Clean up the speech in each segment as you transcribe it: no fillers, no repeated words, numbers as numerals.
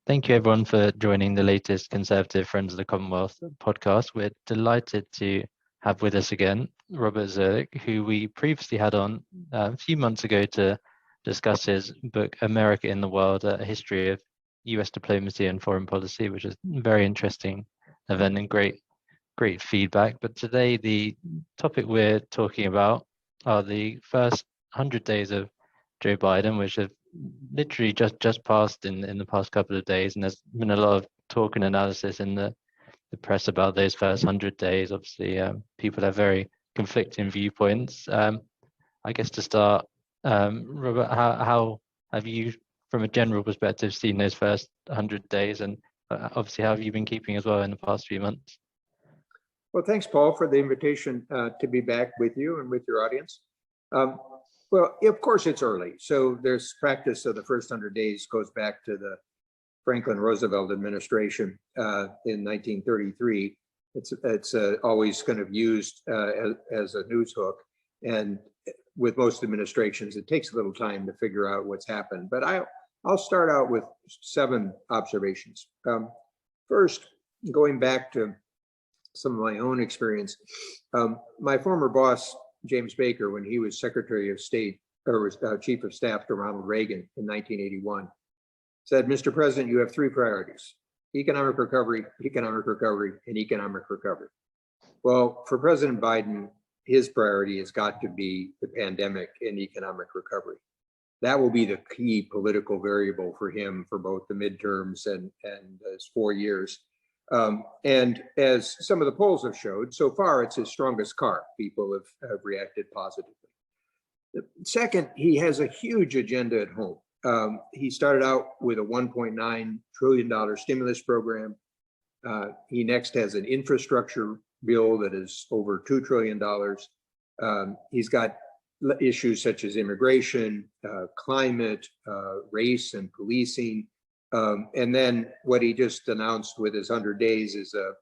Thank you, everyone, for joining the latest Conservative Friends of the Commonwealth podcast. We're delighted to have with us again Robert Zoellick, who we previously had on a few months ago to discuss his book, America in the World, A History of US Diplomacy and Foreign Policy, which is a very interesting event and great feedback. But today, the topic we're talking about are the first 100 days of Joe Biden, which have literally just passed in the past couple of days, and there's been a lot of talk and analysis in the press about those first 100 days. Obviously, people have very conflicting viewpoints. I guess to start, Robert, how have you, from a general perspective, seen those first 100 days, and obviously how have you been keeping as well in the past few months? Well, thanks, Paul, for the invitation to be back with you and with your audience. Well, of course, it's early. So there's practice of the first 100 days goes back to the Franklin Roosevelt administration in 1933. It's always kind of used as a news hook. And with most administrations, it takes a little time to figure out what's happened. But I'll start out with 7 observations. First, going back to some of my own experience, my former boss, James Baker, when he was Secretary of State or was Chief of Staff to Ronald Reagan in 1981, said, "Mr. President, you have 3 priorities: economic recovery, and economic recovery." Well, for President Biden, his priority has got to be the pandemic and economic recovery. That will be the key political variable for him for both the midterms and his 4 years. And as some of the polls have showed, so far it's his strongest card. People have reacted positively. Second, he has a huge agenda at home. He started out with a $1.9 trillion stimulus program. He next has an infrastructure bill that is over $2 trillion. He's got issues such as immigration, climate, race and policing. And then what he just announced with his 100 days is a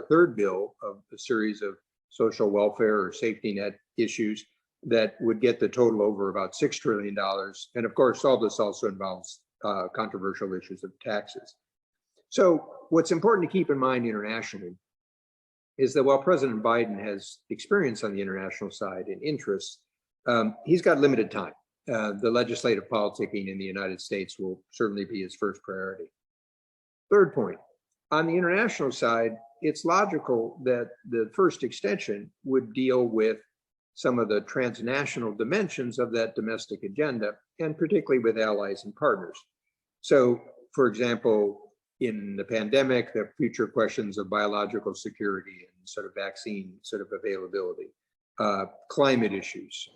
third bill of a series of social welfare or safety net issues that would get the total over about $6 trillion. And of course, all this also involves controversial issues of taxes. So what's important to keep in mind internationally is that while President Biden has experience on the international side and interests, he's got limited time. The legislative politicking in the United States will certainly be his first priority. Third point, on the international side, it's logical that the first extension would deal with some of the transnational dimensions of that domestic agenda, and particularly with allies and partners. So, for example, in the pandemic, the future questions of biological security and sort of vaccine sort of availability, climate issues,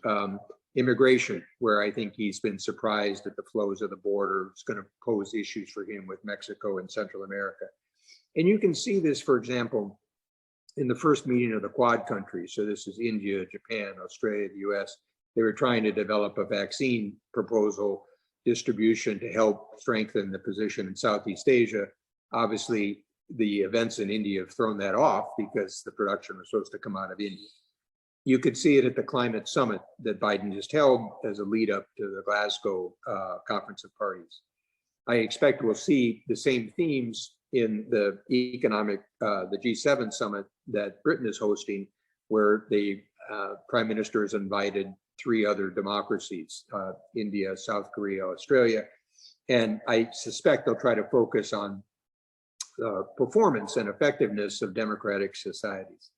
immigration, where I think he's been surprised at the flows of the border. It's going to pose issues for him with Mexico and Central America. And you can see this, for example, in the first meeting of the Quad countries. So this is India, Japan, Australia, the US. They were trying to develop a vaccine proposal distribution to help strengthen the position in Southeast Asia. Obviously, the events in India have thrown that off because the production was supposed to come out of India. You could see it at the climate summit that Biden just held as a lead up to the Glasgow Conference of Parties. I expect we'll see the same themes in the the G7 summit that Britain is hosting, where the Prime Minister has invited 3 other democracies, India, South Korea, Australia. And I suspect they'll try to focus on performance and effectiveness of democratic societies.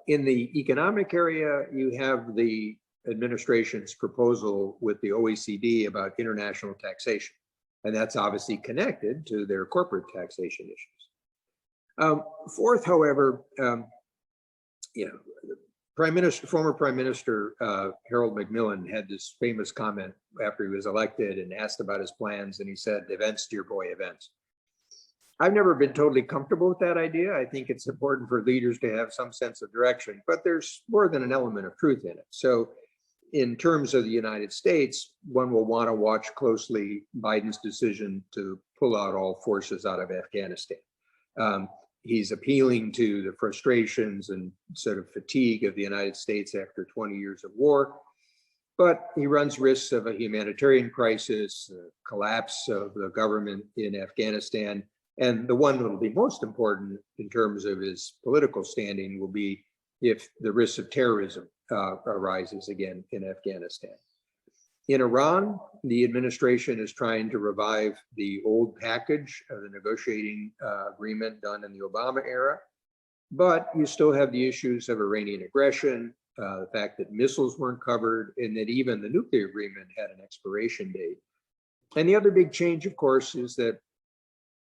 In the economic area, you have the administration's proposal with the OECD about international taxation. And that's obviously connected to their corporate taxation issues. Fourth, however, former Prime Minister Harold Macmillan had this famous comment after he was elected and asked about his plans, and he said, "Events, dear boy, events." I've never been totally comfortable with that idea. I think it's important for leaders to have some sense of direction, but there's more than an element of truth in it. So in terms of the United States, one will want to watch closely Biden's decision to pull out all forces out of Afghanistan. He's appealing to the frustrations and sort of fatigue of the United States after 20 years of war. But he runs risks of a humanitarian crisis, collapse of the government in Afghanistan. And the one that will be most important in terms of his political standing will be if the risk of terrorism arises again in Afghanistan. In Iran, the administration is trying to revive the old package of the negotiating agreement done in the Obama era. But you still have the issues of Iranian aggression, the fact that missiles weren't covered, and that even the nuclear agreement had an expiration date. And the other big change, of course, is that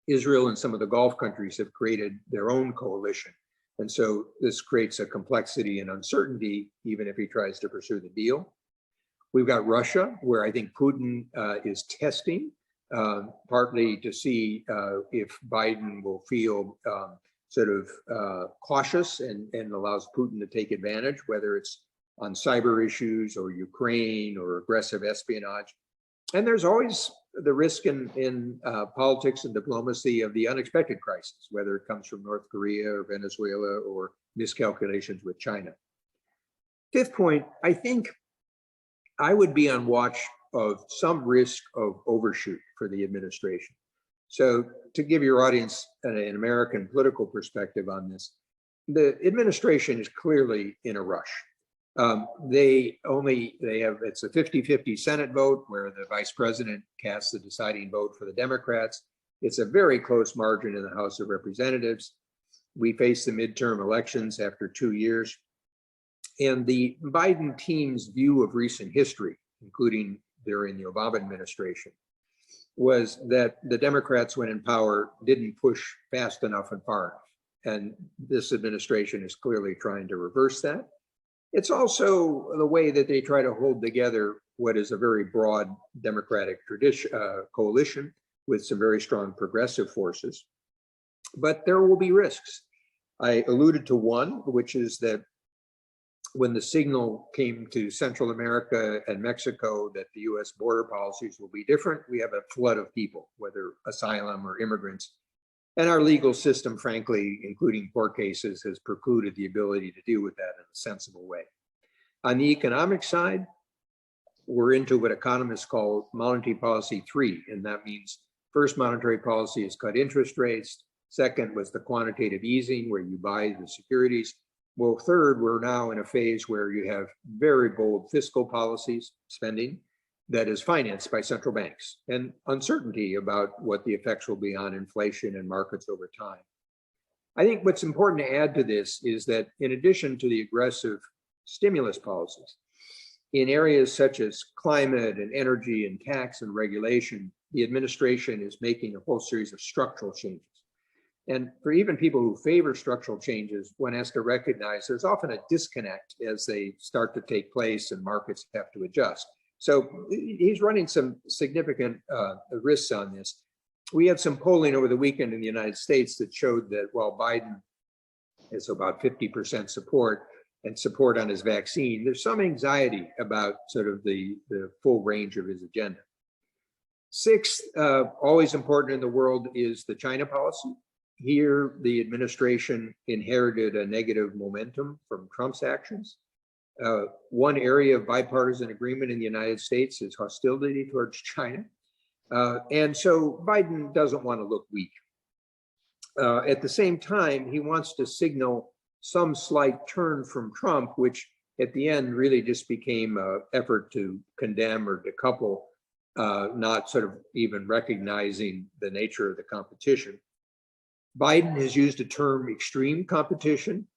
Israel and some of the Gulf countries have created their own coalition. And so this creates a complexity and uncertainty, even if he tries to pursue the deal. We've got Russia, where I think Putin is testing, partly to see if Biden will feel sort of cautious and allows Putin to take advantage, whether it's on cyber issues or Ukraine or aggressive espionage. And there's always the risk in politics and diplomacy of the unexpected crisis, whether it comes from North Korea or Venezuela or miscalculations with China. Fifth point, I think I would be on watch of some risk of overshoot for the administration. So to give your audience an American political perspective on this, the administration is clearly in a rush. It's a 50-50 Senate vote where the vice president casts the deciding vote for the Democrats. It's a very close margin in the House of Representatives. We face the midterm elections after 2 years. And the Biden team's view of recent history, including during the Obama administration, was that the Democrats, when in power, didn't push fast enough and far enough. And this administration is clearly trying to reverse that. It's also the way that they try to hold together what is a very broad Democratic coalition with some very strong progressive forces. But there will be risks. I alluded to one, which is that when the signal came to Central America and Mexico that the US border policies will be different, we have a flood of people, whether asylum or immigrants. And our legal system, frankly, including court cases, has precluded the ability to deal with that in a sensible way. On the economic side, we're into what economists call monetary policy 3, and that means first monetary policy is cut interest rates. Second was the quantitative easing, where you buy the securities. Well, third, we're now in a phase where you have very bold fiscal policies, spending, that is financed by central banks, and uncertainty about what the effects will be on inflation and markets over time. I think what's important to add to this is that in addition to the aggressive stimulus policies, in areas such as climate and energy and tax and regulation, the administration is making a whole series of structural changes. And for even people who favor structural changes, one has to recognize there's often a disconnect as they start to take place and markets have to adjust. So he's running some significant risks on this. We had some polling over the weekend in the United States that showed that while Biden has about 50% support and support on his vaccine, there's some anxiety about sort of the full range of his agenda. Sixth, always important in the world, is the China policy. Here, the administration inherited a negative momentum from Trump's actions. One area of bipartisan agreement in the United States is hostility towards China. And so Biden doesn't want to look weak. At the same time, he wants to signal some slight turn from Trump, which at the end really just became an effort to condemn or decouple, not sort of even recognizing the nature of the competition. Biden has used a term, extreme competition.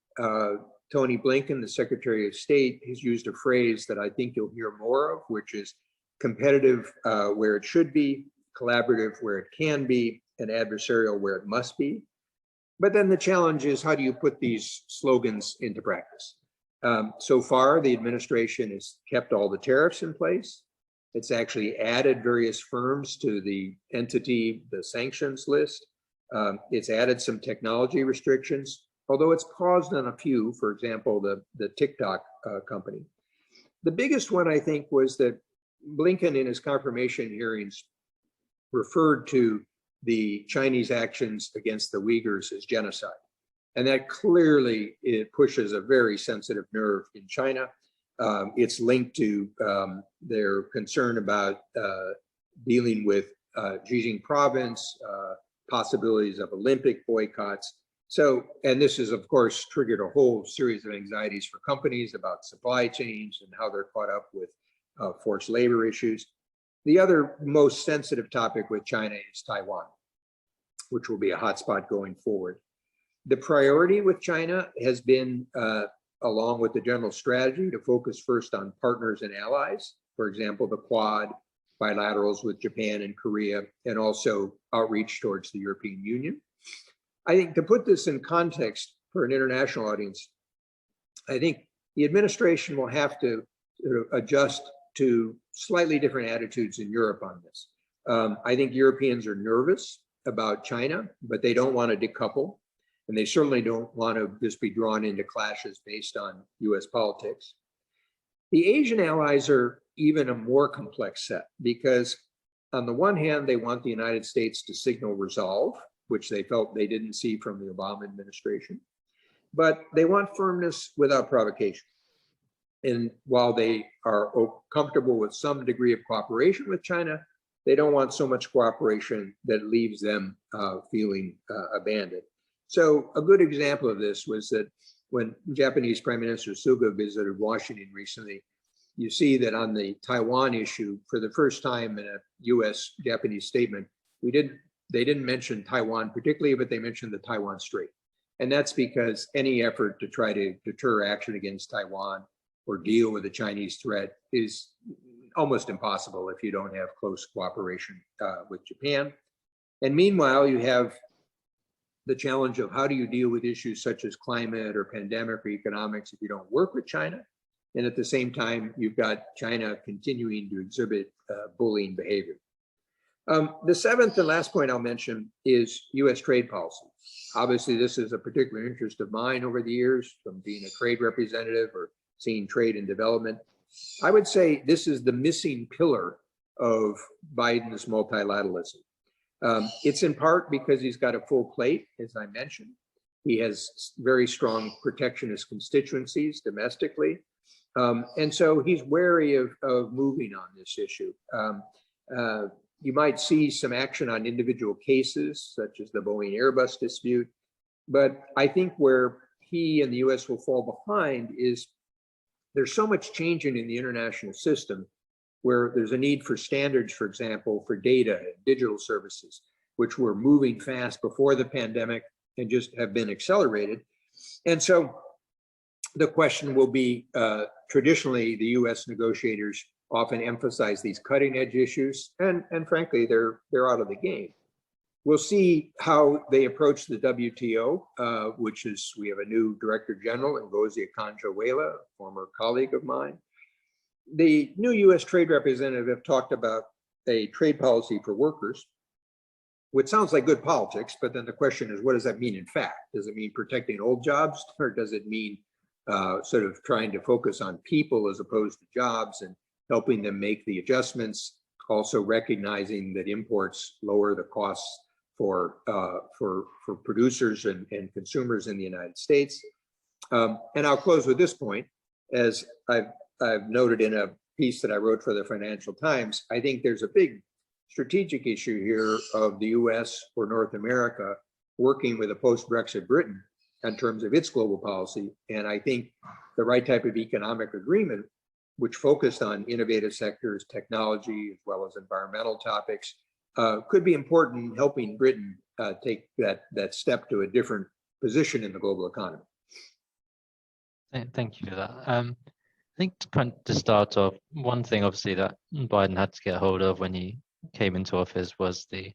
Tony Blinken, the Secretary of State, has used a phrase that I think you'll hear more of, which is competitive where it should be, collaborative where it can be, and adversarial where it must be. But then the challenge is, how do you put these slogans into practice? So far, the administration has kept all the tariffs in place. It's actually added various firms to the sanctions list. It's added some technology restrictions, although it's paused on a few, for example, the TikTok company. The biggest one, I think, was that Blinken in his confirmation hearings referred to the Chinese actions against the Uyghurs as genocide. And that clearly, it pushes a very sensitive nerve in China. It's linked to their concern about dealing with Xinjiang province, possibilities of Olympic boycotts. So, and this has, of course, triggered a whole series of anxieties for companies about supply chains and how they're caught up with forced labor issues. The other most sensitive topic with China is Taiwan, which will be a hotspot going forward. The priority with China has been, along with the general strategy, to focus first on partners and allies, for example, the Quad, bilaterals with Japan and Korea, and also outreach towards the European Union. I think to put this in context for an international audience, I think the administration will have to sort of adjust to slightly different attitudes in Europe on this. I think Europeans are nervous about China, but they don't want to decouple. And they certainly don't want to just be drawn into clashes based on US politics. The Asian allies are even a more complex set because on the one hand, they want the United States to signal resolve, which they felt they didn't see from the Obama administration, but they want firmness without provocation. And while they are comfortable with some degree of cooperation with China, they don't want so much cooperation that leaves them feeling abandoned. So a good example of this was that when Japanese Prime Minister Suga visited Washington recently, you see that on the Taiwan issue, for the first time in a US-Japanese statement, they didn't mention Taiwan particularly, but they mentioned the Taiwan Strait. And that's because any effort to try to deter action against Taiwan or deal with the Chinese threat is almost impossible if you don't have close cooperation with Japan. And meanwhile, you have the challenge of how do you deal with issues such as climate or pandemic or economics if you don't work with China? And at the same time, you've got China continuing to exhibit bullying behavior. The seventh and last point I'll mention is US trade policy. Obviously, this is a particular interest of mine over the years from being a trade representative or seeing trade and development. I would say this is the missing pillar of Biden's multilateralism. It's in part because he's got a full plate, as I mentioned. He has very strong protectionist constituencies domestically. And so he's wary of moving on this issue. You might see some action on individual cases, such as the Boeing Airbus dispute. But I think where he and the US will fall behind is there's so much changing in the international system where there's a need for standards, for example, for data and digital services, which were moving fast before the pandemic and just have been accelerated. And so the question will be, traditionally, the US negotiators often emphasize these cutting edge issues, and frankly, they're out of the game. We'll see how they approach the WTO, which is, we have a new Director General, Ngozi Okonjo-Iweala, a former colleague of mine. The new US trade representative have talked about a trade policy for workers, which sounds like good politics, but then the question is, what does that mean in fact? Does it mean protecting old jobs, or does it mean sort of trying to focus on people as opposed to jobs and helping them make the adjustments, also recognizing that imports lower the costs for producers and consumers in the United States. And I'll close with this point. As I've noted in a piece that I wrote for the Financial Times, I think there's a big strategic issue here of the US or North America working with a post-Brexit Britain in terms of its global policy. And I think the right type of economic agreement, which focused on innovative sectors, technology, as well as environmental topics, could be important in helping Britain take that step to a different position in the global economy. Thank you for that. I think to start off, one thing obviously that Biden had to get hold of when he came into office was the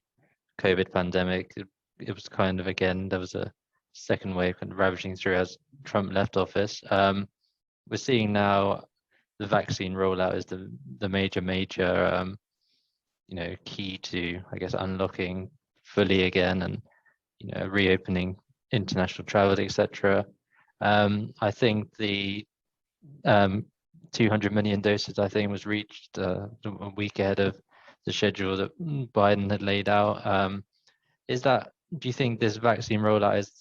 COVID pandemic. It was kind of, again, there was a second wave kind of ravaging through as Trump left office. We're seeing now the vaccine rollout is the major key to, I guess, unlocking fully again and reopening international travel, etc. I think the 200 million doses, I think, was reached a week ahead of the schedule that Biden had laid out. Do you think this vaccine rollout is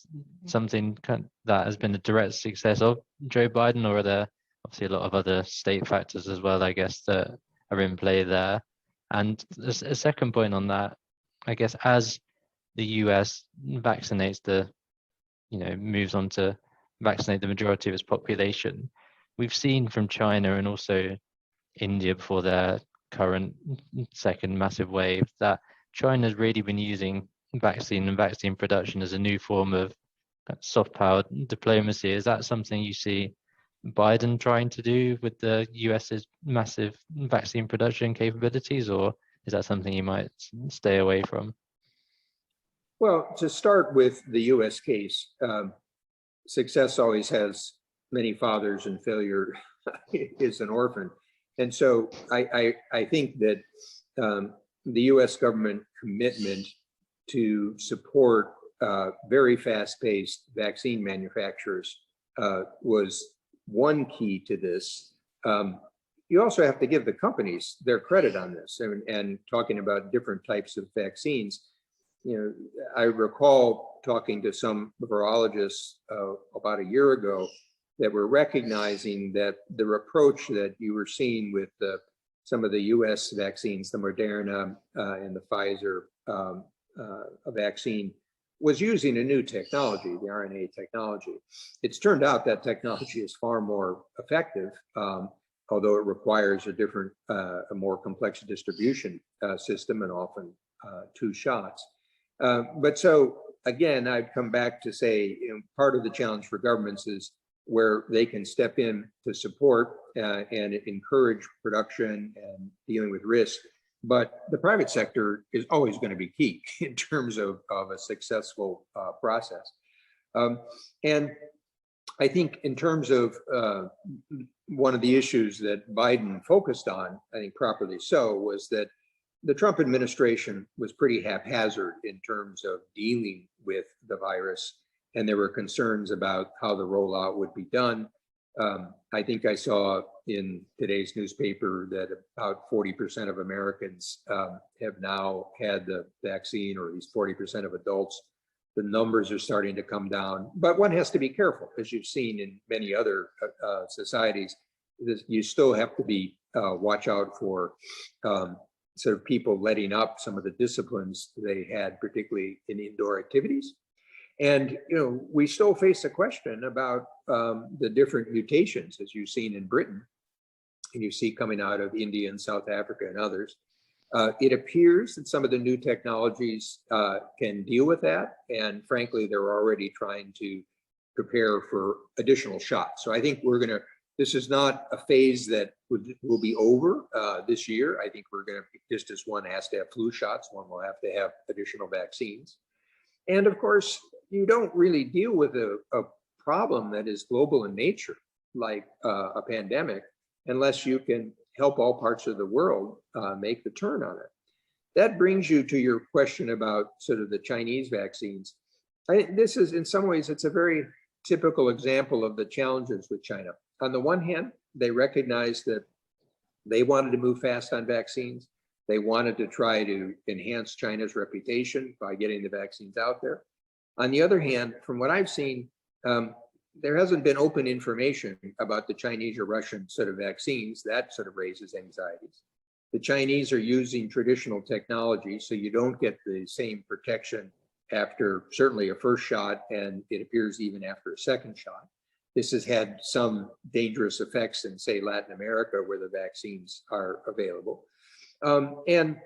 something that has been a direct success of Joe Biden, or are there obviously a lot of other state factors as well, I guess, that are in play there. And a second point on that, I guess, as the US vaccinates moves on to vaccinate the majority of its population, we've seen from China and also India before their current second massive wave that China's really been using vaccine and vaccine production as a new form of soft power diplomacy. Is that something you see Biden trying to do with the US's massive vaccine production capabilities, or is that something you might stay away from? Well, to start with the US case, success always has many fathers and failure is an orphan. And so I think that the US government commitment to support very fast-paced vaccine manufacturers was one key to this. You also have to give the companies their credit on this, and talking about different types of vaccines. I recall talking to some virologists about a year ago that were recognizing that the approach that you were seeing with some of the US vaccines, the Moderna and the Pfizer vaccine, was using a new technology, the RNA technology. It's turned out that technology is far more effective, although it requires a more complex distribution system and often 2 shots. But so again, I'd come back to say, part of the challenge for governments is where they can step in to support and encourage production and dealing with risk. But the private sector is always going to be key in terms of a successful process. And I think in terms of one of the issues that Biden focused on, I think properly so, was that the Trump administration was pretty haphazard in terms of dealing with the virus, and there were concerns about how the rollout would be done. I think I saw in today's newspaper that about 40% of Americans have now had the vaccine, or at least 40% of adults. The numbers are starting to come down, but one has to be careful, as you've seen in many other societies. You still have to be watch out for sort of people letting up some of the disciplines they had, particularly in indoor activities. And we still face a question about the different mutations, as you've seen in Britain, and you see coming out of India and South Africa and others. It appears that some of the new technologies can deal with that, and frankly, they're already trying to prepare for additional shots. So I think this is not a phase that will be over this year. I think we're going to, just as one has to have flu shots, one will have to have additional vaccines. And of course, you don't really deal with a problem that is global in nature, like a pandemic, unless you can help all parts of the world make the turn on it. That brings you to your question about sort of the Chinese vaccines. This is, in some ways, it's a very typical example of the challenges with China. On the one hand, they recognized that they wanted to move fast on vaccines. They wanted to try to enhance China's reputation by getting the vaccines out there. On the other hand, from what I've seen, there hasn't been open information about the Chinese or Russian sort of vaccines. That sort of raises anxieties. The Chinese are using traditional technology, so you don't get the same protection after certainly a first shot, and it appears even after a second shot. This has had some dangerous effects in, say, Latin America, where the vaccines are available. And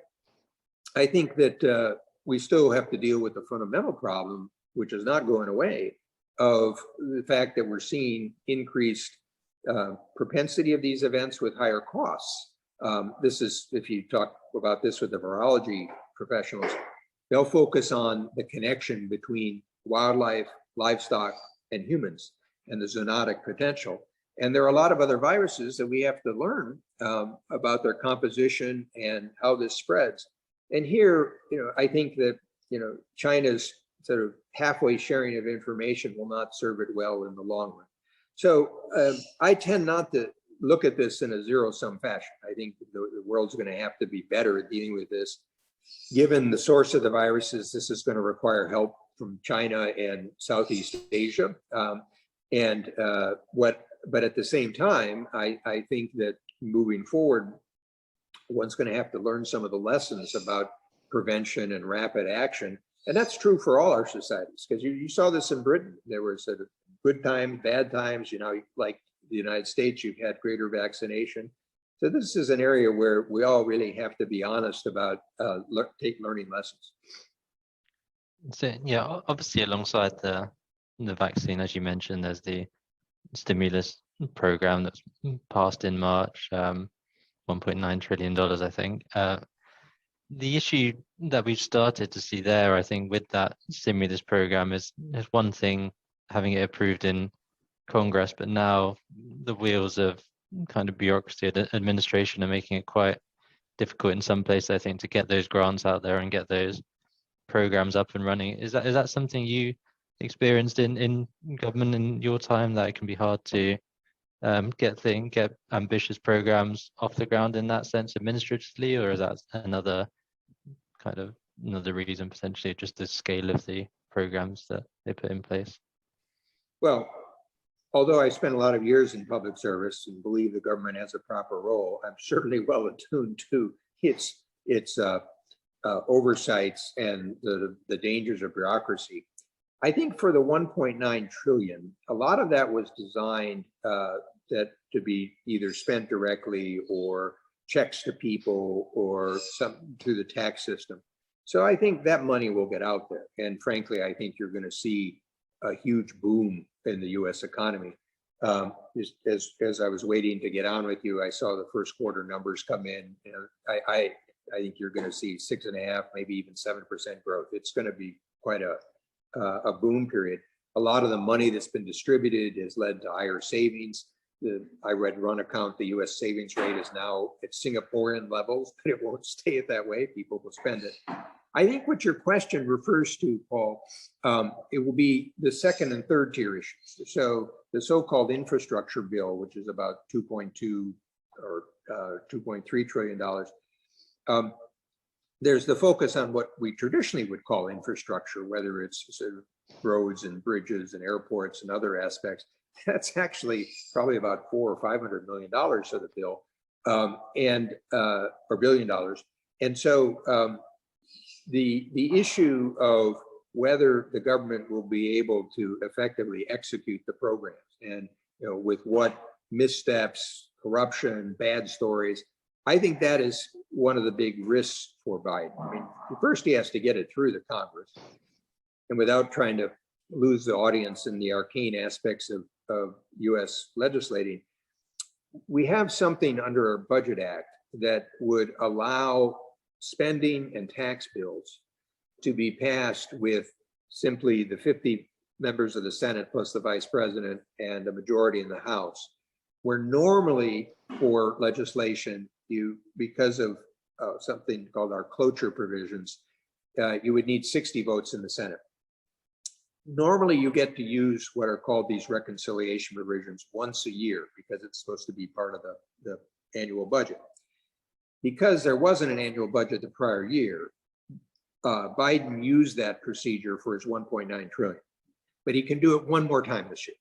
I think that we still have to deal with the fundamental problem, which is not going away, of the fact that we're seeing increased propensity of these events with higher costs. This is, if you talk about this with the virology professionals, they'll focus on the connection between wildlife, livestock, and humans, and the zoonotic potential. And there are a lot of other viruses that we have to learn about their composition and how this spreads. And here, I think that, China's sort of halfway sharing of information will not serve it well in the long run. So I tend not to look at this in a zero-sum fashion. I think the world's going to have to be better at dealing with this. Given the source of the viruses, this is going to require help from China and Southeast Asia. And what But at the same time, I think that moving forward, one's going to have to learn some of the lessons about prevention and rapid action. And that's true for all our societies, because you saw this in Britain. There was sort of good times, bad times, like the United States, you've had greater vaccination. So this is an area where we all really have to be honest about learning lessons. So yeah, obviously alongside the vaccine, as you mentioned, there's the stimulus program that's passed in March, $1.9 trillion, I think. The issue that we've started to see there, I think, with that stimulus program is one thing having it approved in Congress, but now the wheels of kind of bureaucracy and administration are making it quite difficult in some places, I think, to get those grants out there and get those programs up and running. Is that something you experienced in government in your time, that it can be hard to get ambitious programs off the ground in that sense administratively, or is that another reason, potentially just the scale of the programs that they put in place? Well, although I spent a lot of years in public service and believe the government has a proper role, I'm certainly well attuned to its oversights and the dangers of bureaucracy. I think for the 1.9 trillion, a lot of that was designed that to be either spent directly or checks to people or some through the tax system. So I think that money will get out there. And frankly, I think you're going to see a huge boom in the U.S. economy. As I was waiting to get on with you, I saw the first quarter numbers come in. I think you're going to see 6.5%, maybe even 7% growth. It's going to be quite a boom period. A lot of the money that's been distributed has led to higher savings. I read Run Account, the U.S. savings rate is now at Singaporean levels, but it won't stay at that way. People will spend it. I think what your question refers to, Paul, it will be the second and third tier issues. So the so-called infrastructure bill, which is about 2.2 or $2.3 trillion. There's the focus on what we traditionally would call infrastructure, whether it's sort of roads and bridges and airports and other aspects. That's actually probably about $400 or $500 million of the bill, or $1 billion. And so the issue of whether the government will be able to effectively execute the programs, and with what missteps, corruption, bad stories, I think that is one of the big risks for Biden. I mean, first he has to get it through the Congress, and without trying to lose the audience in the arcane aspects of U.S. legislating, we have something under our Budget Act that would allow spending and tax bills to be passed with simply the 50 members of the Senate plus the vice president and a majority in the House, where normally for legislation, because of something called our cloture provisions, you would need 60 votes in the Senate. Normally, you get to use what are called these reconciliation provisions once a year because it's supposed to be part of the annual budget. Because there wasn't an annual budget the prior year, Biden used that procedure for his 1.9 trillion, but he can do it one more time this year.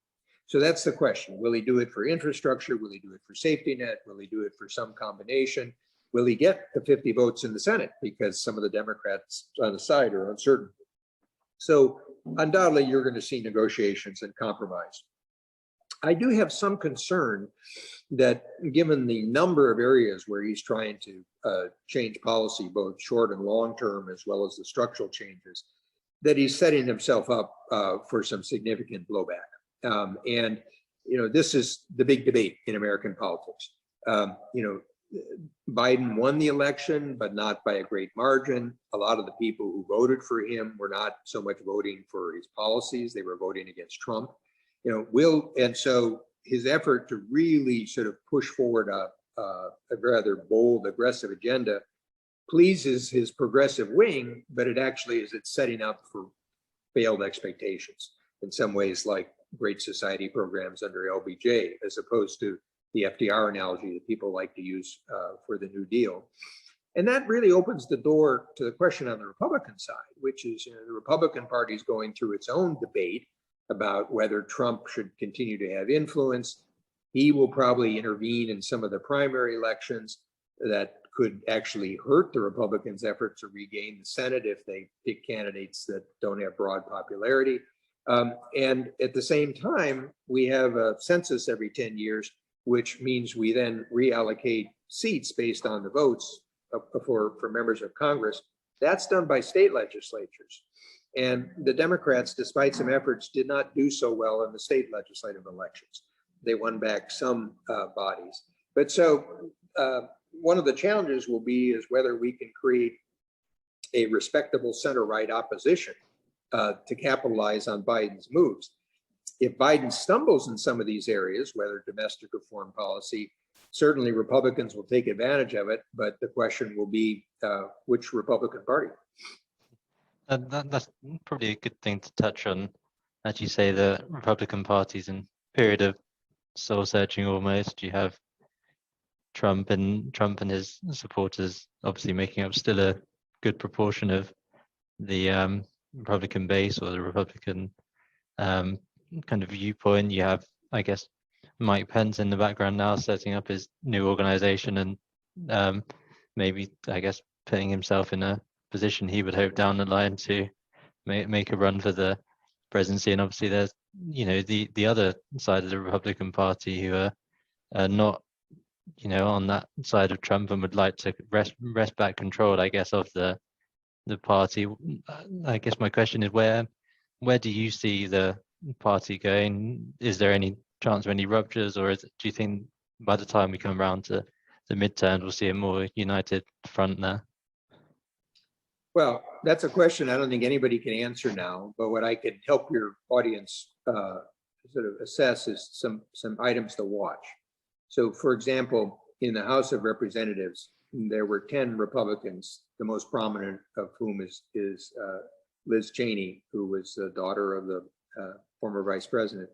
So that's the question. Will he do it for infrastructure? Will he do it for safety net? Will he do it for some combination? Will he get the 50 votes in the Senate? Because some of the Democrats on the side are uncertain. So undoubtedly, you're going to see negotiations and compromise. I do have some concern that given the number of areas where he's trying to change policy, both short and long term, as well as the structural changes, that he's setting himself up for some significant blowback. And this is the big debate in American politics. Biden won the election, but not by a great margin. A lot of the people who voted for him were not so much voting for his policies; they were voting against Trump. And so his effort to really sort of push forward a rather bold, aggressive agenda pleases his progressive wing, but it's setting up for failed expectations in some ways, like Great Society programs under LBJ, as opposed to the FDR analogy that people like to use for the New Deal. And that really opens the door to the question on the Republican side, which is the Republican Party is going through its own debate about whether Trump should continue to have influence. He will probably intervene in some of the primary elections that could actually hurt the Republicans' effort to regain the Senate if they pick candidates that don't have broad popularity. And at the same time, we have a census every 10 years, which means we then reallocate seats based on the votes for members of Congress. That's done by state legislatures. And the Democrats, despite some efforts, did not do so well in the state legislative elections. They won back some bodies. But so one of the challenges will be is whether we can create a respectable center-right opposition to capitalize on Biden's moves. If Biden stumbles in some of these areas, whether domestic or foreign policy, certainly Republicans will take advantage of it, but the question will be which Republican Party. That's probably a good thing to touch on. As you say, the Republican Party's in a period of soul searching almost. You have Trump and his supporters obviously making up still a good proportion of the Republican base or the Republican kind of viewpoint. You have, I guess, Mike Pence in the background now setting up his new organization and maybe, I guess, putting himself in a position he would hope down the line to make a run for the presidency. And obviously there's, you know, the other side of the Republican Party who are not, you know, on that side of Trump and would like to wrest back control, I guess, of the party. I guess my question is where do you see the party going? Is there any chance of any ruptures, or do you think by the time we come around to the midterms we'll see a more united front there? Well, that's a question I don't think anybody can answer now, but what I could help your audience sort of assess is some items to watch. So, for example, in the House of Representatives, there were 10 Republicans, the most prominent of whom is Liz Cheney, who was the daughter of the former vice president,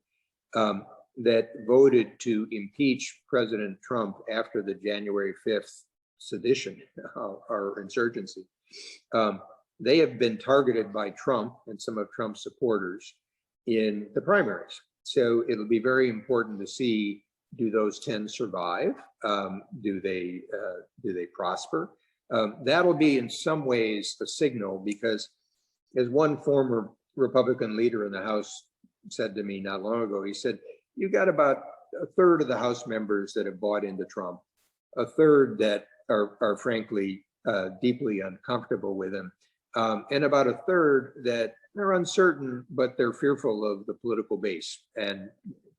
that voted to impeach President Trump after the January 5th sedition or insurgency. They have been targeted by Trump and some of Trump's supporters in the primaries. So it'll be very important to see, do those 10 survive? Do they prosper? That'll be in some ways a signal, because as one former Republican leader in the House said to me not long ago, he said, you got about a third of the House members that have bought into Trump, a third that are frankly deeply uncomfortable with him, and about a third that are uncertain, but they're fearful of the political base and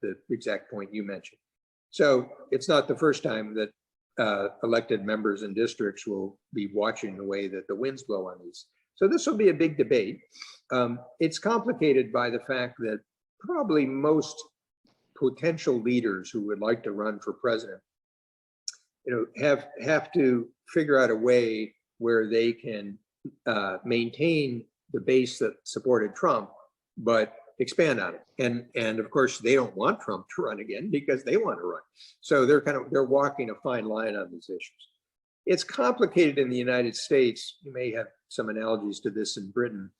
the exact point you mentioned. So it's not the first time that elected members in districts will be watching the way that the winds blow on these. So this will be a big debate. It's complicated by the fact that probably most potential leaders who would like to run for president, you know, have to figure out a way where they can maintain the base that supported Trump, but expand on it. And of course, they don't want Trump to run again because they want to run. So they're walking a fine line on these issues. It's complicated in the United States. You may have some analogies to this in Britain,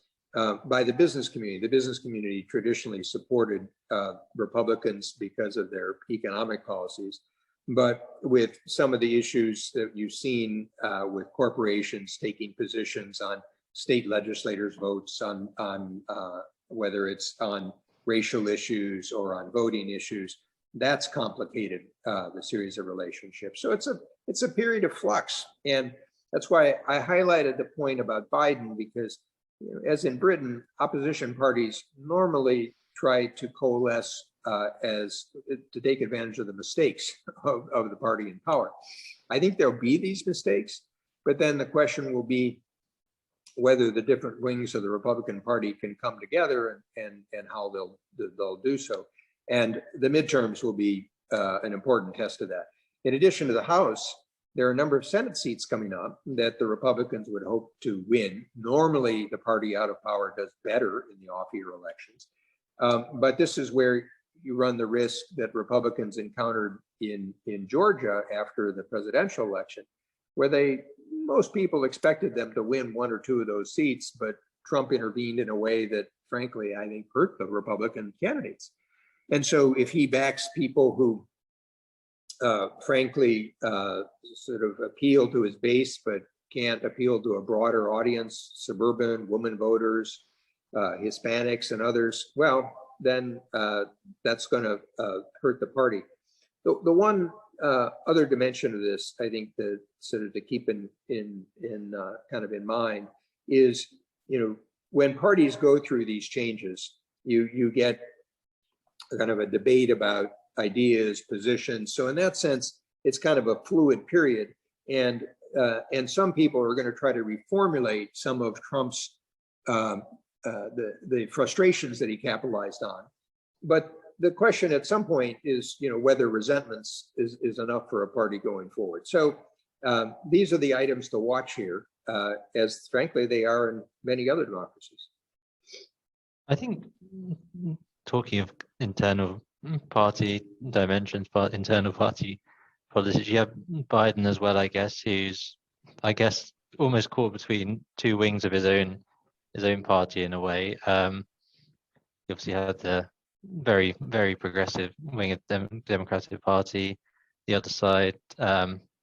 by the business community. The business community traditionally supported Republicans because of their economic policies. But with some of the issues that you've seen with corporations taking positions on state legislators' votes, on whether it's on racial issues or on voting issues, that's complicated the series of relationships. So it's a period of flux, and that's why I highlighted the point about Biden, because, you know, as in Britain, opposition parties normally try to coalesce as to take advantage of the mistakes of the party in power. I think there'll be these mistakes, but then the question will be whether the different wings of the Republican Party can come together and how they'll do so. And the midterms will be an important test of that. In addition to the House, there are a number of Senate seats coming up that the Republicans would hope to win. Normally, the party out of power does better in the off-year elections. But this is where you run the risk that Republicans encountered in Georgia after the presidential election, where most people expected them to win one or two of those seats, but Trump intervened in a way that, frankly, I think hurt the Republican candidates. And so if he backs people who frankly, sort of appeal to his base, but can't appeal to a broader audience, suburban, women voters, Hispanics and others, well, then that's going to hurt the party. The one other dimension of this, I think, that sort of to keep in kind of in mind is, when parties go through these changes, you get kind of a debate about ideas, positions. So in that sense, it's kind of a fluid period, and some people are going to try to reformulate some of Trump's the frustrations that he capitalized on. But the question at some point is, whether resentments is enough for a party going forward. So these are the items to watch here, as frankly they are in many other democracies. I think, talking of internal party dimensions, but internal party politics, you have Biden as well, I guess, who's, almost caught between two wings of his own party in a way. He obviously had the very, very progressive wing of the Democratic Party, the other side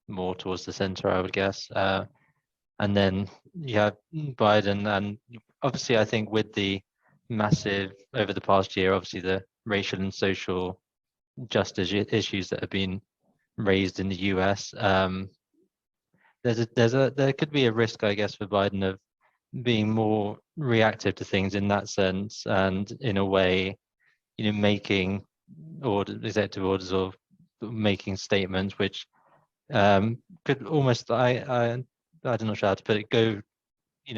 more towards the center, I would guess. And then you have Biden, and obviously I think with the massive, over the past year, obviously the racial and social justice issues that have been raised in the US, there could be a risk, I guess, for Biden of being more reactive to things in that sense, and in a way, making executive orders or making statements which could almost, I don't know how to put it, go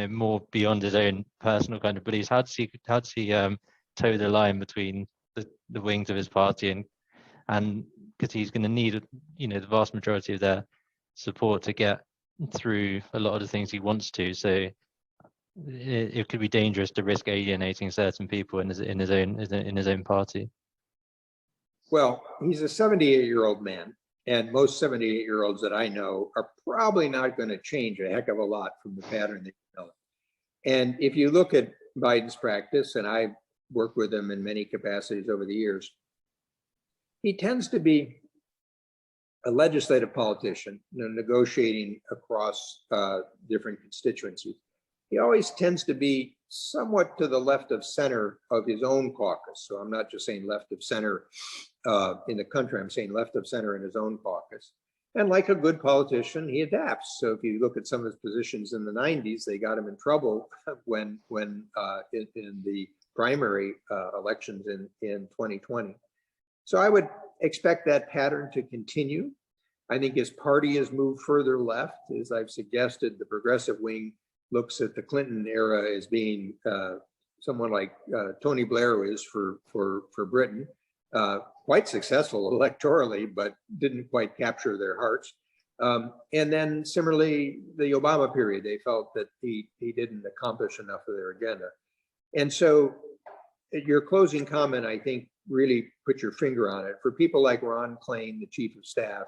more beyond his own personal kind of beliefs. How does he toe the line between the wings of his party, and because he's going to need the vast majority of their support to get through a lot of the things he wants to. So it could be dangerous to risk alienating certain people in his own party. Well, he's a 78-year-old man, and most 78-year-olds that I know are probably not going to change a heck of a lot from the pattern they developed. And if you look at Biden's practice, and I've worked with him in many capacities over the years, he tends to be a legislative politician, negotiating across different constituencies. He always tends to be somewhat to the left of center of his own caucus. So I'm not just saying left of center in the country, I'm saying left of center in his own caucus. And like a good politician, he adapts. So if you look at some of his positions in the 90s, they got him in trouble when in the primary elections in 2020. So I would expect that pattern to continue. I think his party has moved further left. As I've suggested, the progressive wing looks at the Clinton era as being someone like Tony Blair is for Britain, quite successful electorally, but didn't quite capture their hearts. And then similarly, the Obama period, they felt that he didn't accomplish enough of their agenda. And so your closing comment, I think, really put your finger on it. For people like Ron Klain, the chief of staff,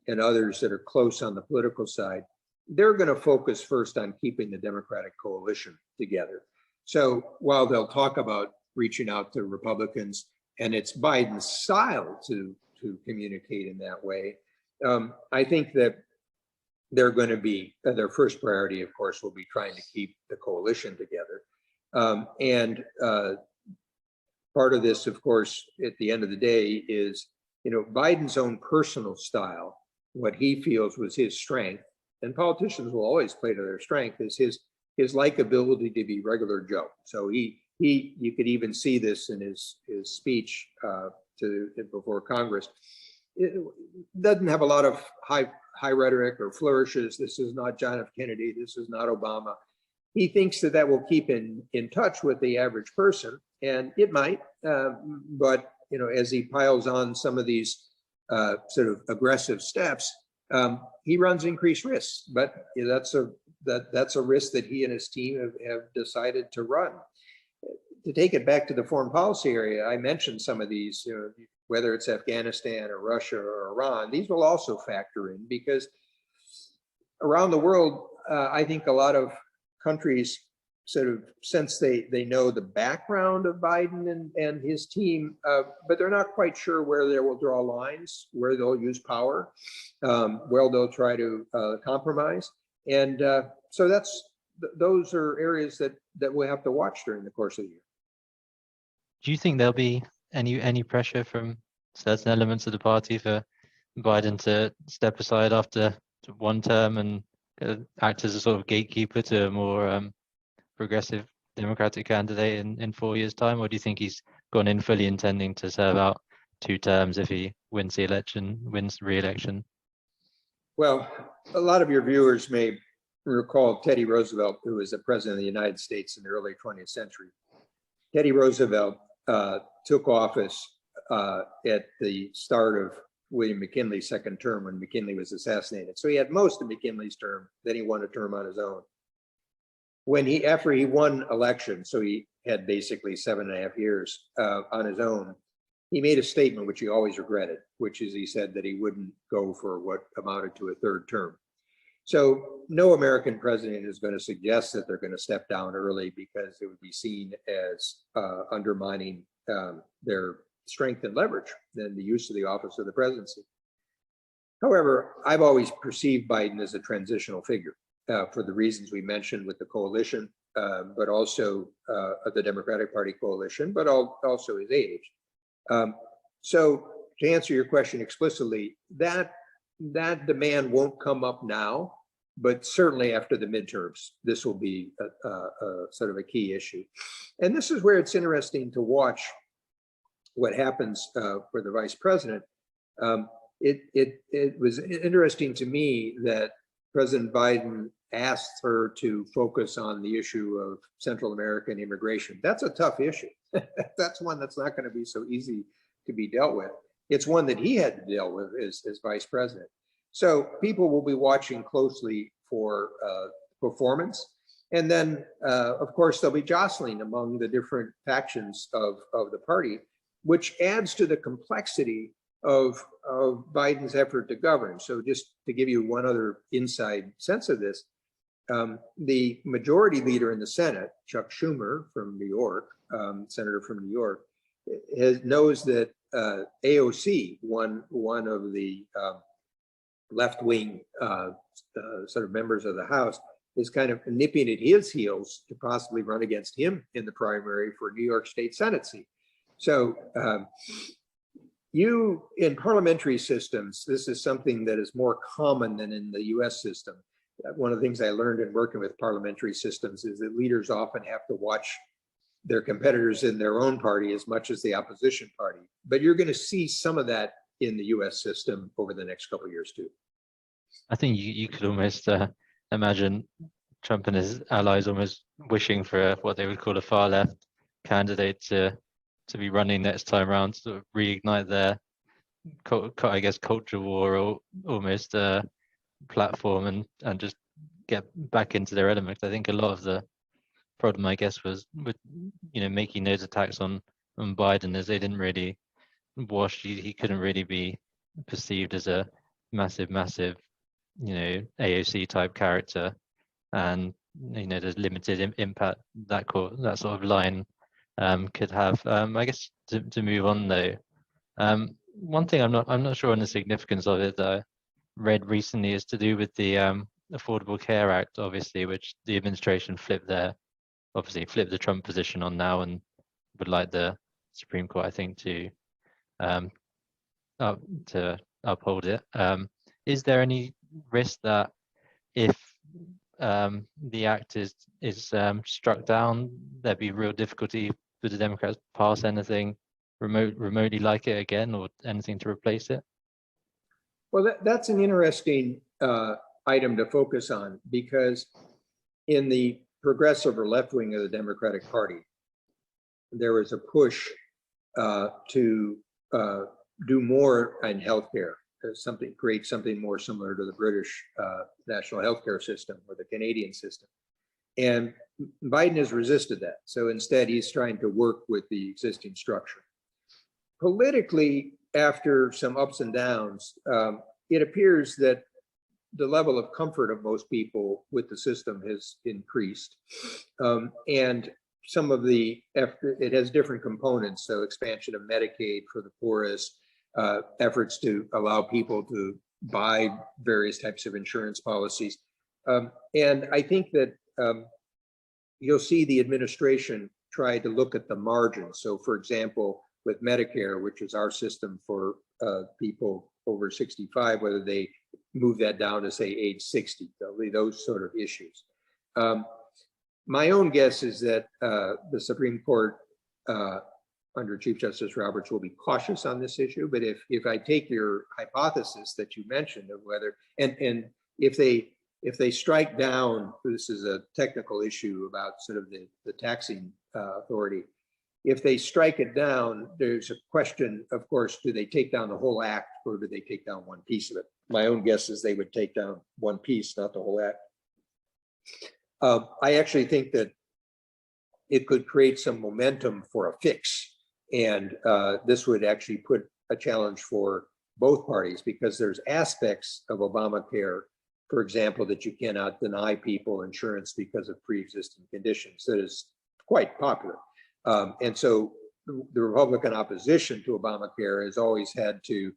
and others that are close on the political side, they're going to focus first on keeping the Democratic coalition together. So while they'll talk about reaching out to Republicans, and it's Biden's style to communicate in that way, I think that they're going to be, their first priority, of course, will be trying to keep the coalition together. And part of this, of course, at the end of the day is, Biden's own personal style, what he feels was his strength, and politicians will always play to their strength, is his likability to be regular Joe. So you could even see this in his speech before Congress. It doesn't have a lot of high rhetoric or flourishes. This is not John F. Kennedy. This is not Obama. He thinks that will keep in touch with the average person, and it might. But as he piles on some of these sort of aggressive steps, he runs increased risks. But that's a risk that he and his team have decided to run. To take it back to the foreign policy area, I mentioned some of these, whether it's Afghanistan or Russia or Iran, these will also factor in, because around the world, I think a lot of countries sort of sense they know the background of Biden and his team, but they're not quite sure where they will draw lines, where they'll use power, where they'll try to compromise. And so those are areas that we'll have to watch during the course of the year. Do you think there'll be any pressure from certain elements of the party for Biden to step aside after one term and act as a sort of gatekeeper to a more progressive Democratic candidate in 4 years' time? Or do you think he's gone in fully intending to serve out 2 terms if he wins the election, wins re-election? Well, a lot of your viewers may recall Teddy Roosevelt, who was the president of the United States in the early 20th century. Teddy Roosevelt took office at the start of William McKinley's second term when McKinley was assassinated. So he had most of McKinley's term, then he won a term on his own. After he won election, so he had basically 7.5 years on his own, he made a statement which he always regretted, which is he said that he wouldn't go for what amounted to a third term. So no American president is going to suggest that they're going to step down early because it would be seen as undermining their strength and leverage than the use of the office of the presidency. However, I've always perceived Biden as a transitional figure for the reasons we mentioned with the coalition, but also the Democratic Party coalition, but also his age. So to answer your question explicitly, that demand won't come up now, but certainly after the midterms, this will be a sort of a key issue. And this is where it's interesting to watch what happens for the vice president. It was interesting to me that President Biden asked her to focus on the issue of Central American immigration. That's a tough issue. That's one that's not going to be so easy to be dealt with. It's one that he had to deal with as vice president. So people will be watching closely for performance. And then, of course, there'll be jostling among the different factions of the party, which adds to the complexity of Biden's effort to govern. So just to give you one other inside sense of this, the majority leader in the Senate, Chuck Schumer from New York, senator from New York, knows that AOC, one of the left-wing sort of members of the House, is kind of nipping at his heels to possibly run against him in the primary for New York State Senate seat. So in parliamentary systems, this is something that is more common than in the US system. One of the things I learned in working with parliamentary systems is that leaders often have to watch their competitors in their own party as much as the opposition party. But you're going to see some of that in the US system over the next couple of years too. I think you could almost imagine Trump and his allies almost wishing for what they would call a far left candidate to be running next time around to sort of reignite their, I guess, culture war or almost platform and just get back into their element. I think a lot of the problem, I guess, was with making those attacks on Biden, as they didn't really wash. He couldn't really be perceived as a massive AOC type character, and there's limited impact that sort of line could have. I guess to move on though, one thing I'm not sure on the significance of it that I read recently is to do with the Affordable Care Act, obviously, which the administration flipped the Trump position on now, and would like the Supreme Court, I think, to uphold it. Is there any risk that if the act is struck down, there'd be real difficulty for the Democrats to pass anything remotely like it again, or anything to replace it? Well, that's an interesting item to focus on, because in the progressive or left wing of the Democratic Party, there was a push to do more in healthcare, create something more similar to the British national healthcare system or the Canadian system. And Biden has resisted that. So instead, he's trying to work with the existing structure. Politically, after some ups and downs, it appears that the level of comfort of most people with the system has increased. And some of it has different components. So expansion of Medicaid for the poorest, efforts to allow people to buy various types of insurance policies. And I think that you'll see the administration try to look at the margins. So for example, with Medicare, which is our system for people over 65, whether they move that down to say age 60, those sort of issues. My own guess is that the Supreme Court under Chief Justice Roberts will be cautious on this issue. But if I take your hypothesis that you mentioned of whether, and if they strike down, this is a technical issue about sort of the taxing authority. If they strike it down, there's a question, of course, do they take down the whole act or do they take down one piece of it? My own guess is they would take down one piece, not the whole act. I actually think that it could create some momentum for a fix. And this would actually put a challenge for both parties, because there's aspects of Obamacare, for example, that you cannot deny people insurance because of pre-existing conditions. That is quite popular. And so the Republican opposition to Obamacare has always had to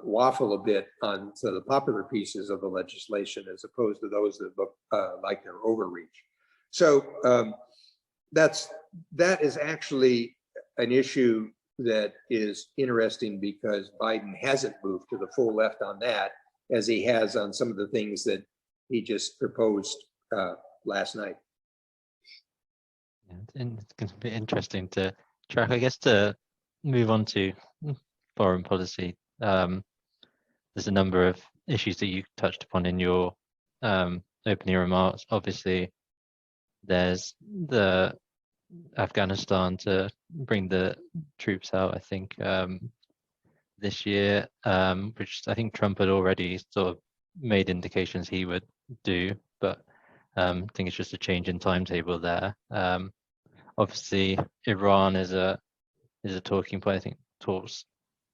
waffle a bit on the popular pieces of the legislation as opposed to those that look like they're overreach. So that is actually an issue that is interesting, because Biden hasn't moved to the full left on that, as he has on some of the things that he just proposed last night. And it's going to be interesting to track, I guess, to move on to foreign policy. There's a number of issues that you touched upon in your opening remarks. Obviously, there's the Afghanistan to bring the troops out, I think, this year, which I think Trump had already sort of made indications he would do, but I think it's just a change in timetable there. Obviously, Iran is a talking point. I think talks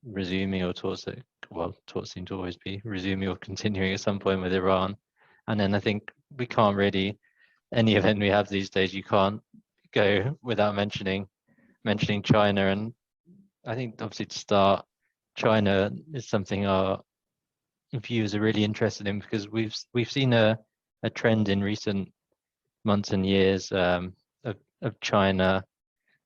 resuming, or talks seem to always be resuming or continuing at some point with Iran. And then I think we can't really, any event we have these days, you can't go without mentioning China. And I think obviously to start, China is something our viewers are really interested in, because we've seen a trend in recent months and years of China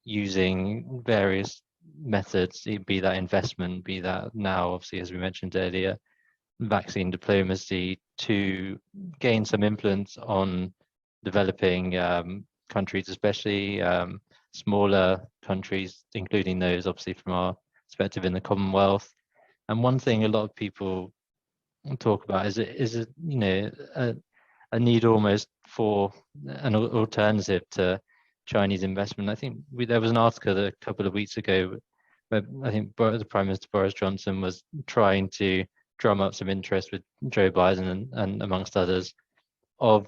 using various methods, be that investment, be that now, obviously, as we mentioned earlier, vaccine diplomacy, to gain some influence on developing countries, especially smaller countries, including those obviously from our perspective in the Commonwealth. And one thing a lot of people talk about is it a need almost for an alternative to Chinese investment. I think there was an article a couple of weeks ago where I think the Prime Minister Boris Johnson was trying to drum up some interest with Joe Biden and amongst others, of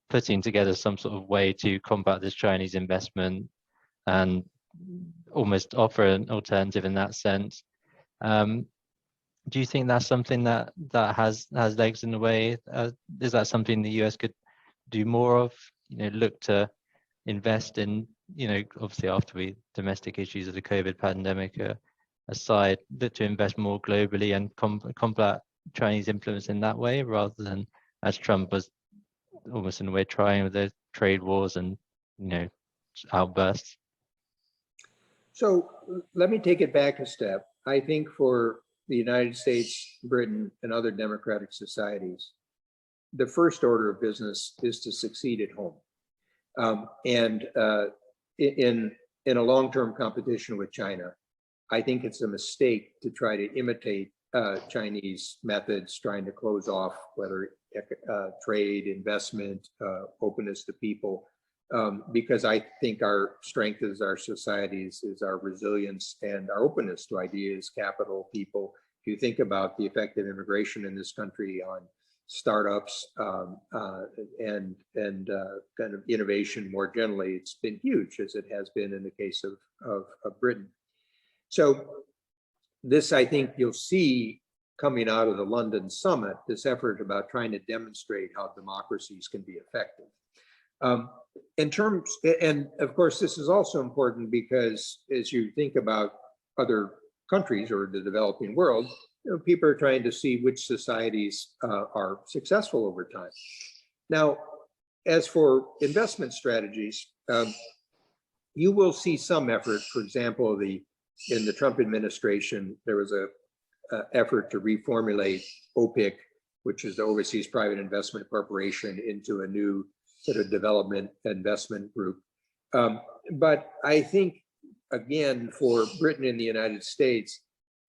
putting together some sort of way to combat this Chinese investment and almost offer an alternative in that sense. Do you think that's something that has legs in the way? Is that something the US could do more of? Look to invest in, obviously after domestic issues of the COVID pandemic aside, look to invest more globally and combat Chinese influence in that way, rather than as Trump was almost in a way trying with the trade wars and outbursts? So let me take it back a step. I think for the United States, Britain, and other democratic societies, the first order of business is to succeed at home. And in a long-term competition with China, I think it's a mistake to try to imitate Chinese methods, trying to close off whether trade, investment, openness to people, because I think our strength as our societies is our resilience and our openness to ideas, capital, people. If you think about the effect of immigration in this country on startups and kind of innovation more generally, it's been huge, as it has been in the case of Britain. So this, I think you'll see coming out of the London summit, this effort about trying to demonstrate how democracies can be effective. In terms, and of course, this is also important because as you think about other countries or the developing world, people are trying to see which societies are successful over time. Now, as for investment strategies, you will see some effort. For example, in the Trump administration, there was a effort to reformulate OPIC, which is the Overseas Private Investment Corporation, into a new sort of development investment group. But I think, again, for Britain and the United States,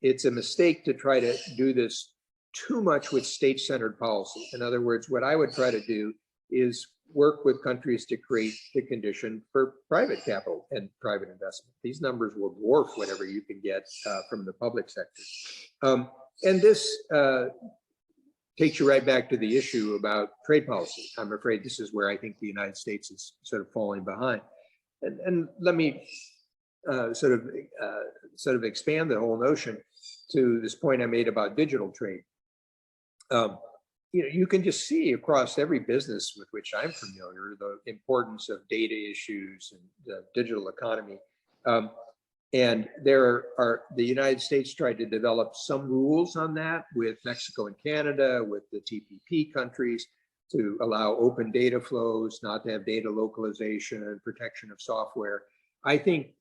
it's a mistake to try to do this too much with state-centered policy. In other words, what I would try to do is work with countries to create the condition for private capital and private investment. These numbers will dwarf whatever you can get from the public sector. And this takes you right back to the issue about trade policy. I'm afraid this is where I think the United States is sort of falling behind. And let me sort of expand the whole notion to this point I made about digital trade. You can just see across every business with which I'm familiar the importance of data issues and the digital economy. And the United States tried to develop some rules on that with Mexico and Canada, with the TPP countries, to allow open data flows, not to have data localization and protection of software. I think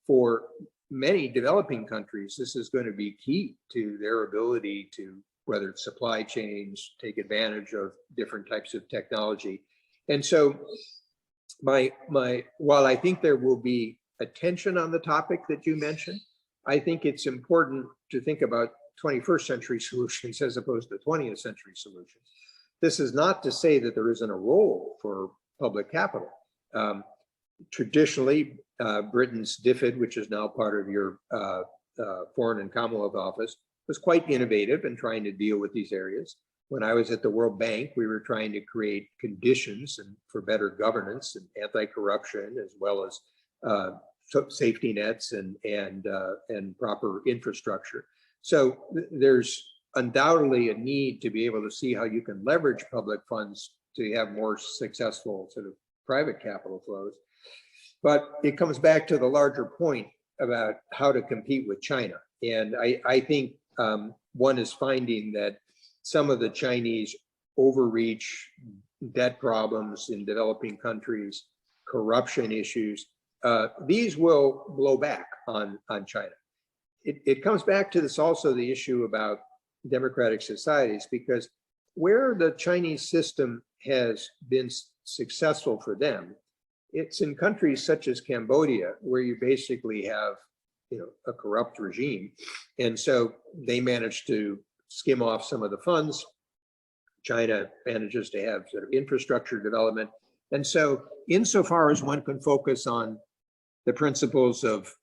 for many developing countries, this is going to be key to their ability to, whether it's supply chains, take advantage of different types of technology. And so while I think there will be attention on the topic that you mentioned, I think it's important to think about 21st century solutions as opposed to 20th century solutions. This is not to say that there isn't a role for public capital. Traditionally, Britain's DFID, which is now part of your Foreign and Commonwealth Office, was quite innovative in trying to deal with these areas. When I was at the World Bank, we were trying to create conditions for better governance and anti-corruption, as well as safety nets and proper infrastructure. So there's undoubtedly a need to be able to see how you can leverage public funds to have more successful sort of private capital flows. But it comes back to the larger point about how to compete with China. And I think one is finding that some of the Chinese overreach, debt problems in developing countries, corruption issues, these will blow back on China. It comes back to this also, the issue about democratic societies, because where the Chinese system has been successful for them, it's in countries such as Cambodia, where you basically have a corrupt regime. And so they managed to skim off some of the funds. China manages to have sort of infrastructure development. And so insofar as one can focus on the principles of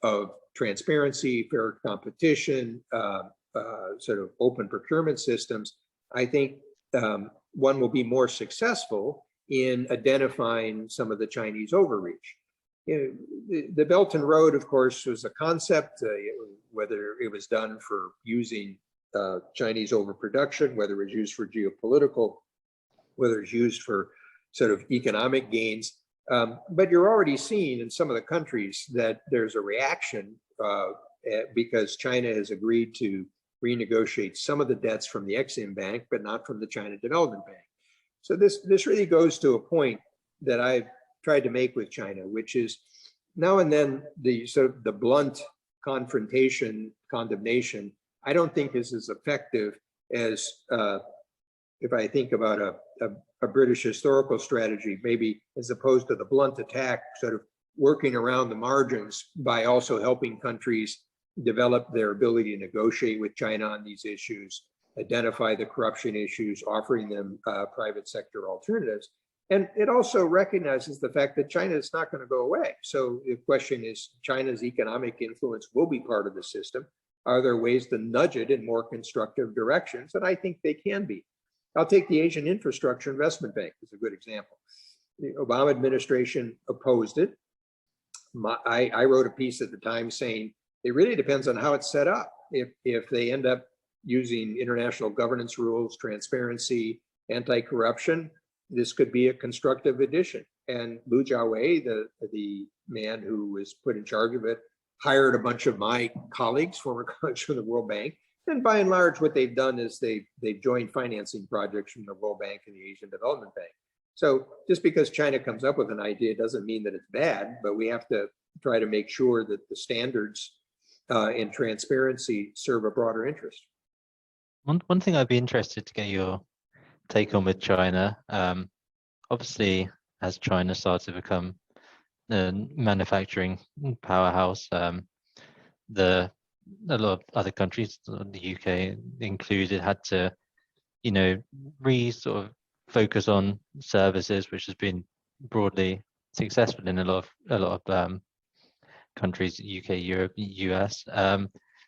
transparency, fair competition, sort of open procurement systems, I think one will be more successful in identifying some of the Chinese overreach. The Belt and Road, of course, was a concept, whether it was done for using Chinese overproduction, whether it was used for geopolitical, whether it's used for sort of economic gains. But you're already seeing in some of the countries that there's a reaction because China has agreed to renegotiate some of the debts from the Exim Bank, but not from the China Development Bank. So this really goes to a point that I've tried to make with China, which is now and then the sort of the blunt confrontation, condemnation, I don't think is as effective as if I think about a British historical strategy, maybe as opposed to the blunt attack, sort of working around the margins by also helping countries develop their ability to negotiate with China on these issues, identify the corruption issues, offering them private sector alternatives. And it also recognizes the fact that China is not going to go away. So the question is, China's economic influence will be part of the system. Are there ways to nudge it in more constructive directions? And I think they can be. I'll take the Asian Infrastructure Investment Bank as a good example. The Obama administration opposed it. I wrote a piece at the time saying it really depends on how it's set up. If they end up using international governance rules, transparency, anti-corruption, this could be a constructive addition. And Liu Jiawei, the man who was put in charge of it, hired a bunch of my colleagues, former colleagues from the World Bank. And by and large, what they've done is they've joined financing projects from the World Bank and the Asian Development Bank. So just because China comes up with an idea doesn't mean that it's bad, but we have to try to make sure that the standards and transparency serve a broader interest. One thing I'd be interested to get your take on with China, obviously, as China starts to become a manufacturing powerhouse, a lot of other countries, the UK included, had to, sort of focus on services, which has been broadly successful in a lot of countries, UK, Europe, US.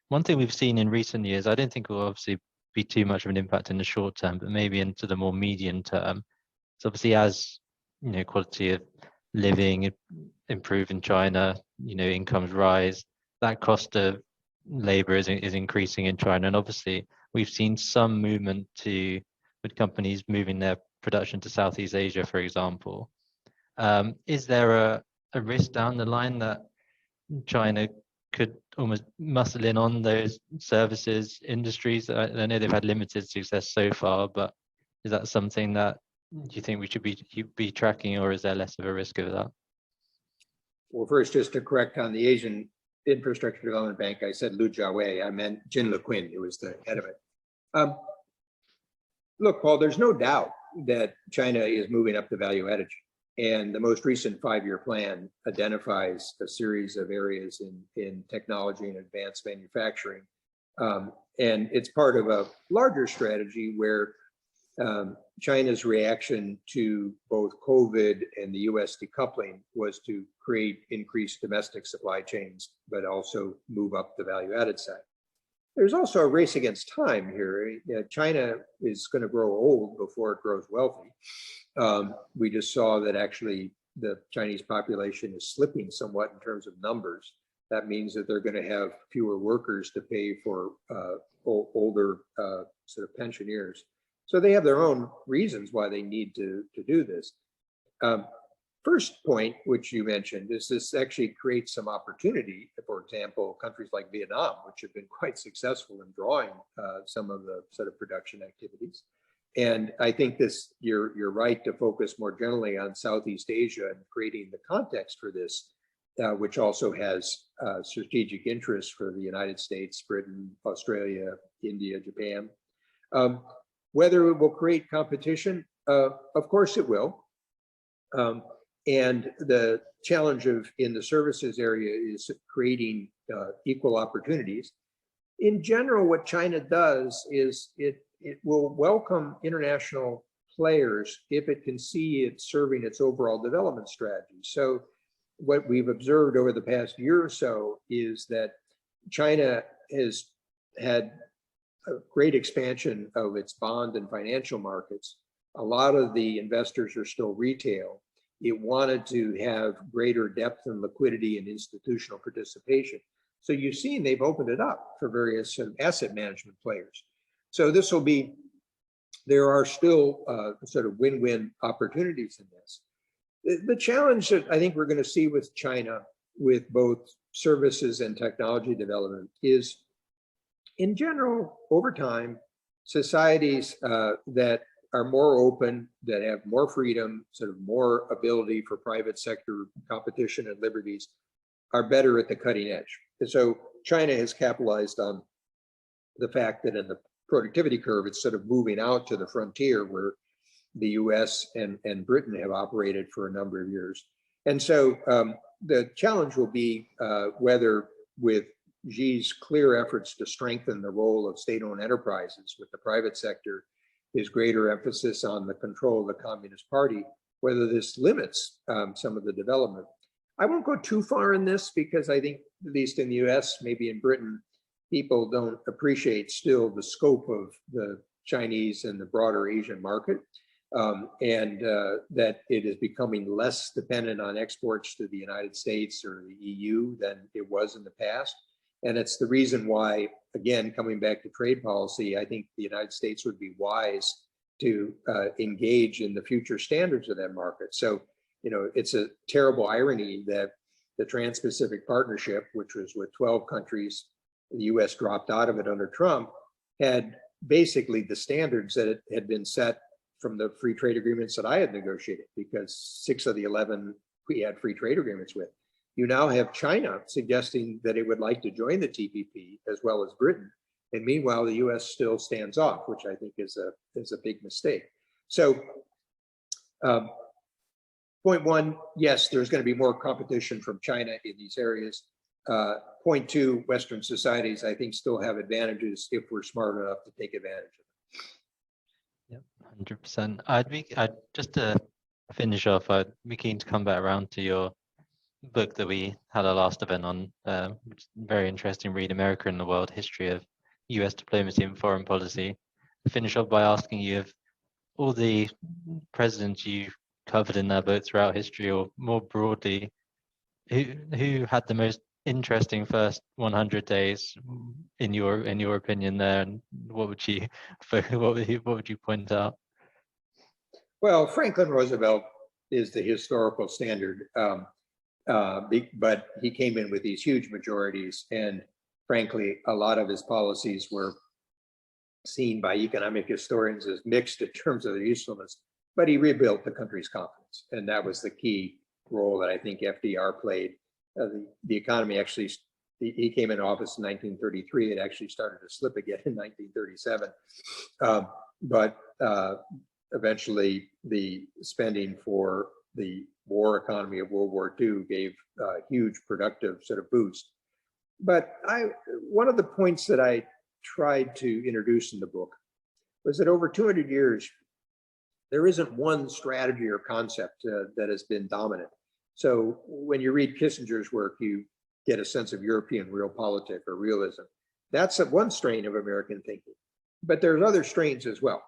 One thing we've seen in recent years, I don't think will obviously be too much of an impact in the short term, but maybe into the more medium term. So obviously, as quality of living improve in China, incomes rise, that cost of labor is increasing in China, and obviously we've seen some movement with companies moving their production to Southeast Asia, for example. Is there a risk down the line that China could almost muscle in on those services industries? I know they've had limited success so far, but is that something that you think we should be tracking, or is there less of a risk of that? Well, first, just to correct on the Asian Infrastructure Development Bank, I said Liu Jiawei. I meant Jin LeQuinn, who was the head of it. Look, Paul, there's no doubt that China is moving up the value added chain. And the most recent 5-year plan identifies a series of areas in technology and advanced manufacturing. And it's part of a larger strategy where China's reaction to both COVID and the US decoupling was to create increased domestic supply chains, but also move up the value added side. There's also a race against time here. China is going to grow old before it grows wealthy. We just saw that actually the Chinese population is slipping somewhat in terms of numbers. That means that they're going to have fewer workers to pay for older sort of pensioners. So they have their own reasons why they need to do this. First point, which you mentioned, is this actually creates some opportunity. For example, countries like Vietnam, which have been quite successful in drawing some of the sort of production activities. And I think you're right to focus more generally on Southeast Asia and creating the context for this, which also has strategic interest for the United States, Britain, Australia, India, Japan. Whether it will create competition, of course it will. And the challenge in the services area is creating equal opportunities. In general, what China does is it will welcome international players if it can see it serving its overall development strategy. So what we've observed over the past year or so is that China has had a great expansion of its bond and financial markets. A lot of the investors are still retail. It wanted to have greater depth and liquidity and institutional participation. So you've seen they've opened it up for various asset management players. So there are still sort of win-win opportunities in this. The challenge that I think we're going to see with China, with both services and technology development, is in general, over time, societies that are more open, that have more freedom, sort of more ability for private sector competition and liberties, are better at the cutting edge. And so China has capitalized on the fact that in the productivity curve, it's sort of moving out to the frontier where the US and Britain have operated for a number of years. And so the challenge will be whether, with Xi's clear efforts to strengthen the role of state-owned enterprises with the private sector, his greater emphasis on the control of the Communist Party, whether this limits some of the development. I won't go too far in this because I think, at least in the US, maybe in Britain, people don't appreciate still the scope of the Chinese and the broader Asian market, and that it is becoming less dependent on exports to the United States or the EU than it was in the past. And it's the reason why, again, coming back to trade policy, I think the United States would be wise to engage in the future standards of that market. So, it's a terrible irony that the Trans-Pacific Partnership, which was with 12 countries, the US dropped out of it under Trump, had basically the standards that had been set from the free trade agreements that I had negotiated, because 6 of the 11 we had free trade agreements with. You now have China suggesting that it would like to join the TPP as well as Britain. And meanwhile, the US still stands off, which I think is a big mistake. So point one, yes, there's going to be more competition from China in these areas. Point two, Western societies, I think, still have advantages if we're smart enough to take advantage of them. Yep, 100%. I'd just to finish off, I'd be keen to come back around to your book that we had our last event on, which is very interesting read, America in the World, History of US Diplomacy and Foreign Policy. Finish off by asking you if all the presidents you covered in that book throughout history, or more broadly, who had the most interesting first 100 days in your opinion there, and what would you point out? Well, Franklin Roosevelt is the historical standard, but he came in with these huge majorities, and frankly, a lot of his policies were seen by economic historians as mixed in terms of their usefulness, but he rebuilt the country's confidence, and that was the key role that I think FDR played. The economy actually, he came in office in 1933. It actually started to slip again in 1937. But eventually the spending for the war economy of World War II gave a huge productive sort of boost. But one of the points that I tried to introduce in the book was that over 200 years, there isn't one strategy or concept that has been dominant. So when you read Kissinger's work, you get a sense of European realpolitik or realism. That's one strain of American thinking, but there's other strains as well.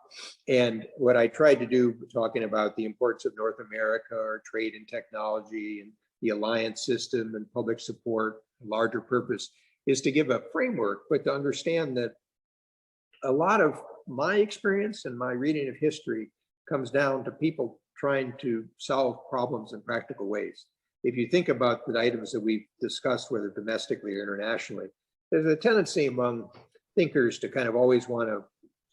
And what I tried to do, talking about the importance of North America or trade and technology and the alliance system and public support, larger purpose, is to give a framework, but to understand that a lot of my experience and my reading of history comes down to people trying to solve problems in practical ways. If you think about the items that we've discussed, whether domestically or internationally, there's a tendency among thinkers to kind of always want to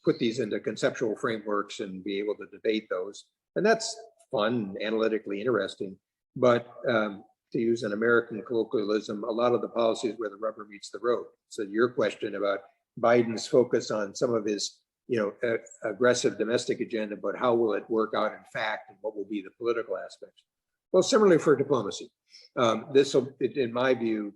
put these into conceptual frameworks and be able to debate those. And that's fun, analytically interesting. But to use an American colloquialism, a lot of the policies where the rubber meets the road. So your question about Biden's focus on some of his aggressive domestic agenda, but how will it work out in fact, and what will be the political aspects? Well, similarly for diplomacy, this will, in my view,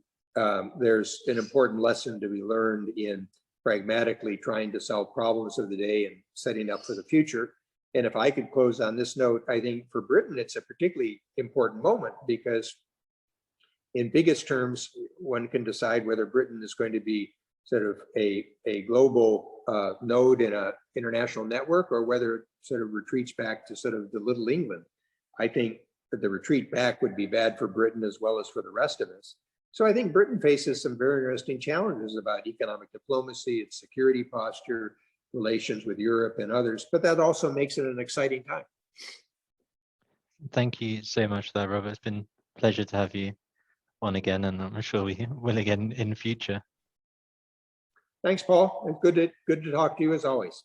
there's an important lesson to be learned in pragmatically trying to solve problems of the day and setting up for the future. And if I could close on this note, I think for Britain, it's a particularly important moment because in biggest terms, one can decide whether Britain is going to be sort of a global node in an international network, or whether it sort of retreats back to sort of the little England. I think that the retreat back would be bad for Britain as well as for the rest of us. So I think Britain faces some very interesting challenges about economic diplomacy, its security posture, relations with Europe and others, but that also makes it an exciting time. Thank you so much for that, Robert. It's been a pleasure to have you on again, and I'm sure we will again in the future. Thanks, Paul. And good to talk to you as always.